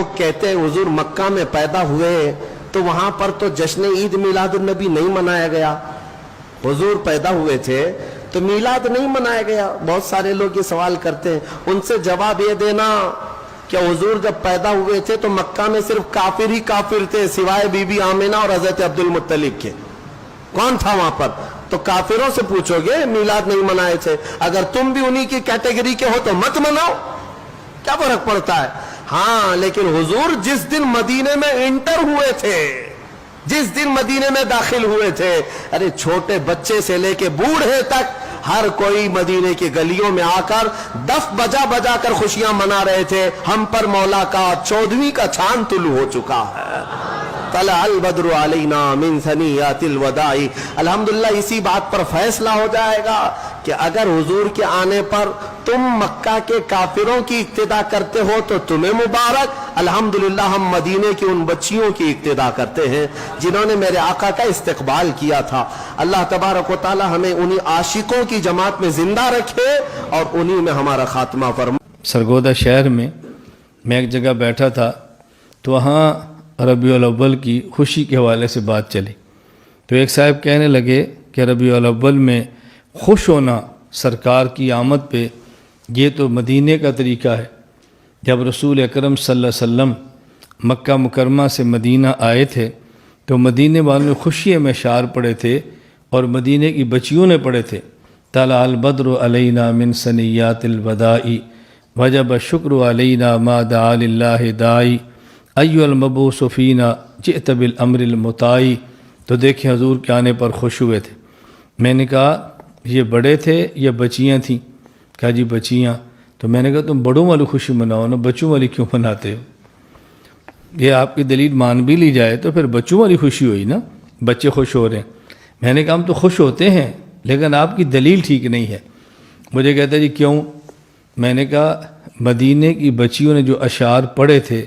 لوگ کہتے ہیں حضور مکہ میں پیدا ہوئے تو وہاں پر تو جشن عید میلاد النبی نہیں منایا گیا. حضور پیدا ہوئے تھے تو میلاد نہیں منایا گیا. بہت سارے لوگ یہ سوال کرتے ہیں, ان سے جواب یہ دینا کہ حضور جب پیدا ہوئے تھے تو مکہ میں صرف کافر ہی کافر تھے سوائے بی بی آمنہ اور حضرت عبد المطلب کے. کون تھا وہاں پر؟ تو کافروں سے پوچھو گے میلاد نہیں منائے تھے. اگر تم بھی انہی کی کیٹیگری کے ہو تو مت مناؤ, کیا فرق پڑتا ہے. ہاں لیکن حضور جس دن مدینے میں انٹر ہوئے تھے, جس دن مدینے میں داخل ہوئے تھے, ارے چھوٹے بچے سے لے کے بوڑھے تک ہر کوئی مدینے کی گلیوں میں آ کر دف بجا بجا کر خوشیاں منا رہے تھے. ہم پر مولا کا 14ویں کا چاند طلوع ہو چکا ہے. طلع البدر علینا من ثنیات الوداع. الحمدللہ اسی بات پر فیصلہ ہو جائے گا کہ اگر حضور کے آنے پر تم مکہ کے کافروں کی اقتدا کرتے ہو تو تمہیں مبارک. الحمدللہ ہم مدینے کی ان بچیوں کی اقتدا کرتے ہیں جنہوں نے میرے آقا کا استقبال کیا تھا. اللہ تبارک و تعالی ہمیں انہی عاشقوں کی جماعت میں زندہ رکھے اور انہی میں ہمارا خاتمہ فرمائے. سرگودا شہر میں ایک جگہ بیٹھا تھا تو وہاں ربیع الاول کی خوشی کے حوالے سے بات چلی. تو ایک صاحب کہنے لگے کہ ربیع الاول میں خوش ہونا سرکار کی آمد پہ, یہ تو مدینے کا طریقہ ہے. جب رسول اکرم صلی اللہ علیہ وسلم مکہ مکرمہ سے مدینہ آئے تھے تو مدینے والوں نے خوشی میں اشعار پڑھے تھے اور مدینے کی بچیوں نے پڑھے تھے. طلع البدر علینا من ثنیات الوداع وجب الشکر علینا ما دعا للہ داعی ایو المبعوث فینا جئت بالامر المطاع. تو دیکھیں حضور کے آنے پر خوش ہوئے تھے. میں نے کہا یہ بڑے تھے یا بچیاں تھیں؟ کہا جی بچیاں. تو میں نے کہا تم بڑوں والی خوشی مناؤ نا, بچوں والی کیوں مناتے ہو؟ یہ آپ کی دلیل مان بھی لی جائے تو پھر بچوں والی خوشی ہوئی نا, بچے خوش ہو رہے ہیں. میں نے کہا ہم تو خوش ہوتے ہیں لیکن آپ کی دلیل ٹھیک نہیں ہے. مجھے کہتا جی کیوں؟ میں نے کہا مدینے کی بچیوں نے جو اشعار پڑھے تھے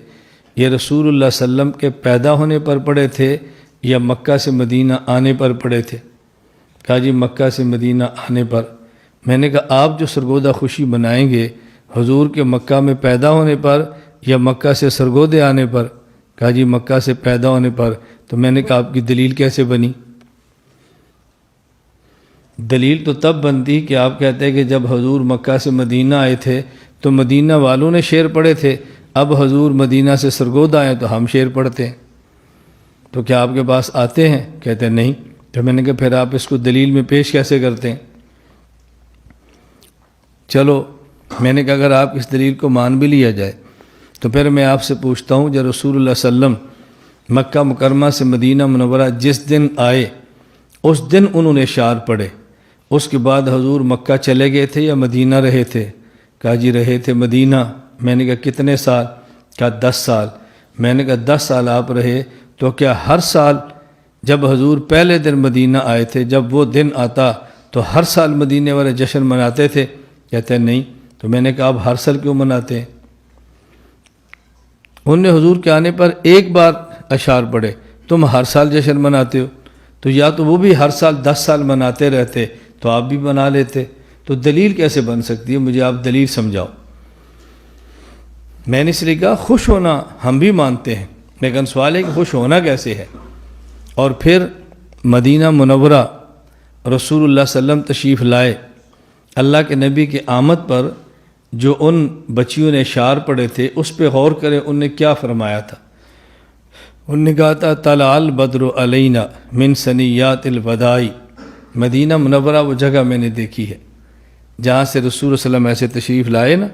یہ رسول اللہ صلی اللہ علیہ وسلم کے پیدا ہونے پر پڑھے تھے یا مکہ سے مدینہ آنے پر پڑھے تھے؟ کہا جی مکہ سے مدینہ آنے پر. میں نے کہا آپ جو سرگودہ خوشی منائیں گے حضور کے مکہ میں پیدا ہونے پر یا مکہ سے سرگودے آنے پر؟ کہا جی مکہ سے پیدا ہونے پر. تو میں نے کہا آپ کی دلیل کیسے بنی؟ دلیل تو تب بنتی کہ آپ کہتے ہیں کہ جب حضور مکہ سے مدینہ آئے تھے تو مدینہ والوں نے شعر پڑھے تھے, اب حضور مدینہ سے سرگودہ آئے تو ہم شعر پڑھتے ہیں. تو کیا آپ کے پاس آتے ہیں؟ کہتے ہیں نہیں. تو میں نے کہا پھر آپ اس کو دلیل میں پیش کیسے کرتے ہیں؟ چلو میں نے کہا اگر آپ اس دلیل کو مان بھی لیا جائے تو پھر میں آپ سے پوچھتا ہوں جب رسول اللہ صلی اللہ علیہ وسلم مکہ مکرمہ سے مدینہ منورہ جس دن آئے اس دن انہوں نے اشعار پڑھے, اس کے بعد حضور مکہ چلے گئے تھے یا مدینہ رہے تھے؟ کہا جی رہے تھے مدینہ. میں نے کہا کتنے سال؟ کہا 10 سال. میں نے کہا 10 سال آپ رہے تو کیا ہر سال جب حضور پہلے دن مدینہ آئے تھے جب وہ دن آتا تو ہر سال مدینے والے جشن مناتے تھے؟ کہتے ہیں نہیں. تو میں نے کہا آپ ہر سال کیوں مناتے ہیں؟ انہوں نے حضور کے آنے پر ایک بار اشعار پڑھے, تم ہر سال جشن مناتے ہو. تو یا تو وہ بھی ہر سال 10 سال مناتے رہتے تو آپ بھی بنا لیتے. تو دلیل کیسے بن سکتی ہے؟ مجھے آپ دلیل سمجھاؤ. میں نے اس لیے کہا خوش ہونا ہم بھی مانتے ہیں لیکن سوال ہے کہ خوش ہونا کیسے ہے. اور پھر مدینہ منورہ رسول اللہ صلی اللہ علیہ وسلم تشریف لائے, اللہ کے نبی کی آمد پر جو ان بچیوں نے اشعار پڑھے تھے اس پہ غور کریں ان نے کیا فرمایا تھا. انہوں نے کہا تھا طلع البدر علینا من ثنیات الوداع. مدینہ منورہ وہ جگہ میں نے دیکھی ہے جہاں سے رسول صلی اللہ علیہ وسلم ایسے تشریف لائے نا,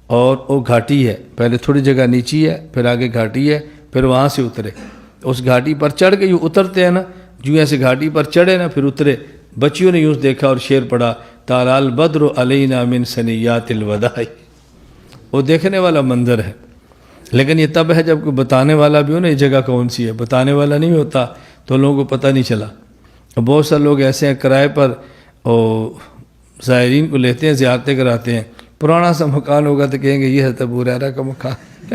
اور وہ گھاٹی ہے, پہلے تھوڑی جگہ نیچی ہے پھر آگے گھاٹی ہے, پھر وہاں سے اترے. اس گھاٹی پر چڑھ کے یوں اترتے ہیں نا, جو ایسے گھاٹی پر چڑھے نا پھر اترے. بچیوں نے یوں دیکھا اور شعر پڑھا طلع البدر علینا من ثنیات الوداع. وہ دیکھنے والا منظر ہے لیکن یہ تب ہے جب کوئی بتانے والا بھی ہو نا یہ جگہ کون سی ہے. بتانے والا نہیں ہوتا تو لوگوں کو پتہ نہیں چلا. بہت سارے لوگ ایسے ہیں کرائے پر زائرین کو لیتے ہیں, زیارتیں کراتے ہیں. پرانا سا مکان ہوگا تو کہیں گے یہ حضرت ابو ہریرہ کا مکان.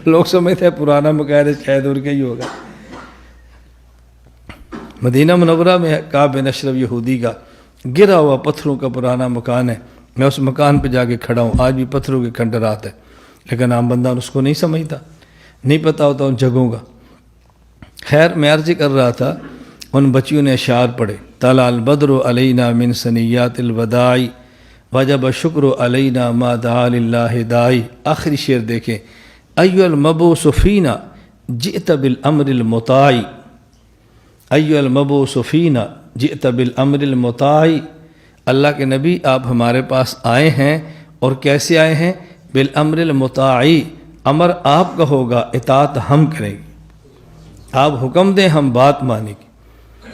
لوگ سمجھتے ہیں پرانا مکان شاید اور کا ہی ہوگا. مدینہ منورہ میں کعب بن اشرف یہودی کا گرا ہوا پتھروں کا پرانا مکان ہے. میں اس مکان پہ جا کے کھڑا ہوں, آج بھی پتھروں کے کھنڈرات ہے لیکن عام بندہ اس کو نہیں سمجھتا. نہیں پتہ ہوتا ان جگہوں کا۔ خیر میں عرض کر رہا تھا، ان بچیوں نے اشعار پڑھے، طلع البدر علینا من ثنیات الوداع وجب الشکر علینا ما دعا للہ داعی۔ آخری شعر دیکھیں، ایھا المبعوث فینا جئت بالامر المطاع، ایھا المبعوث فینا جئت بالامر المطاع۔ اللہ کے نبی آپ ہمارے پاس آئے ہیں، اور کیسے آئے ہیں؟ بالامر المطاع، امر آپ کا ہوگا، اطاعت ہم کریں گے، آپ حکم دیں ہم بات مانیں گے۔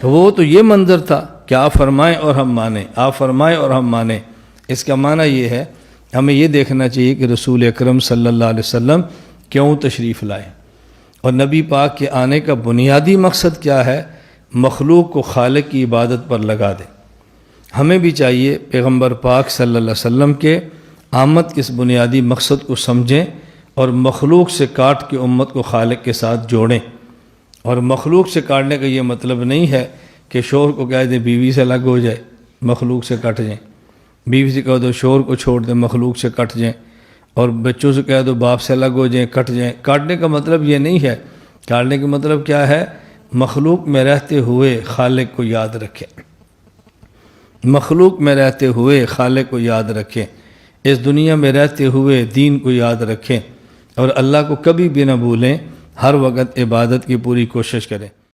تو وہ تو یہ منظر تھا کہ آپ فرمائیں اور ہم مانیں، آپ فرمائیں اور ہم مانیں۔ اس کا معنی یہ ہے، ہمیں یہ دیکھنا چاہیے کہ رسول اکرم صلی اللہ علیہ وسلم کیوں تشریف لائے، اور نبی پاک کے آنے کا بنیادی مقصد کیا ہے؟ مخلوق کو خالق کی عبادت پر لگا دیں۔ ہمیں بھی چاہیے پیغمبر پاک صلی اللہ علیہ وسلم کے آمد کے اس بنیادی مقصد کو سمجھیں، اور مخلوق سے کاٹ کے امت کو خالق کے ساتھ جوڑیں۔ اور مخلوق سے کاٹنے کا یہ مطلب نہیں ہے کہ شوہر کو کہہ دیں بیوی سے الگ ہو جائے، مخلوق سے کٹ جائیں، بیوی سے کہہ دو شوہر کو چھوڑ دیں، مخلوق سے کٹ جائیں، اور بچوں سے کہہ دو باپ سے الگ ہو جائیں، کٹ جائیں۔ کاٹنے کا مطلب یہ نہیں ہے، کاٹنے کا مطلب کیا ہے؟ مخلوق میں رہتے ہوئے خالق کو یاد رکھیں، مخلوق میں رہتے ہوئے خالق کو یاد رکھیں، اس دنیا میں رہتے ہوئے دین کو یاد رکھیں، اور اللہ کو کبھی بھی نہ بھولیں، ہر وقت عبادت کی پوری کوشش کریں۔